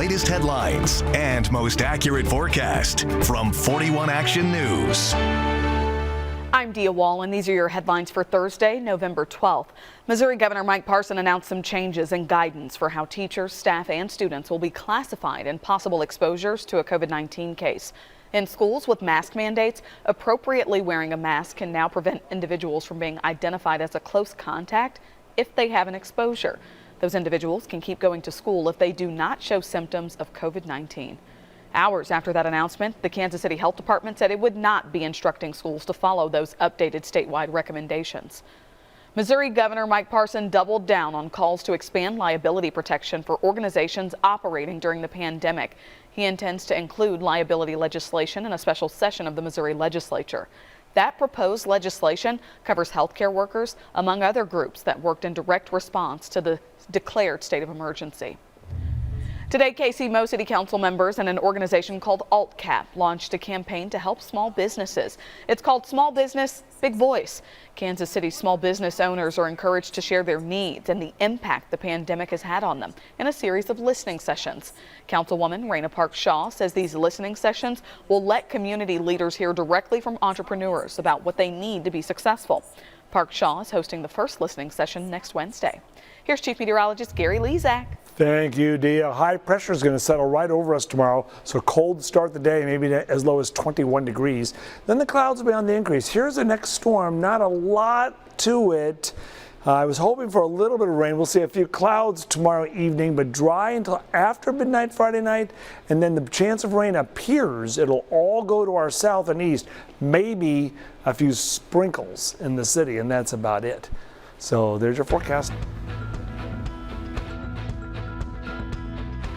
latest headlines and most accurate forecast from 41 Action News. I'm Dia Wall, and these are your headlines for Thursday, November 12th. Missouri Governor Mike Parson announced some changes in guidance for how teachers, staff, and students will be classified in possible exposures to a COVID-19 case. In schools with mask mandates, appropriately wearing a mask can now prevent individuals from being identified as a close contact if they have an exposure. Those individuals can keep going to school if they do not show symptoms of COVID-19. Hours after that announcement, the Kansas City Health Department said it would not be instructing schools to follow those updated statewide recommendations. Missouri Governor Mike Parson doubled down on calls to expand liability protection for organizations operating during the pandemic. He intends to include liability legislation in a special session of the Missouri legislature. That proposed legislation covers healthcare workers, among other groups that worked in direct response to the declared state of emergency. Today, KCMO City Council members and an organization called AltCap launched a campaign to help small businesses. It's called Small Business, Big Voice. Kansas City small business owners are encouraged to share their needs and the impact the pandemic has had on them in a series of listening sessions. Councilwoman Raina Park-Shaw says these listening sessions will let community leaders hear directly from entrepreneurs about what they need to be successful. Park-Shaw is hosting the first listening session next Wednesday. Here's Chief Meteorologist Gary Lezak. Thank you, Dia. High pressure is going to settle right over us tomorrow, so cold start the day, maybe as low as 21 degrees. Then the clouds will be on the increase. Here's the next storm. Not a lot to it. I was hoping for a little bit of rain. We'll see a few clouds tomorrow evening, but dry until after midnight Friday night, and then the chance of rain appears. It'll all go to our south and east. Maybe a few sprinkles in the city, and that's about it. So there's your forecast.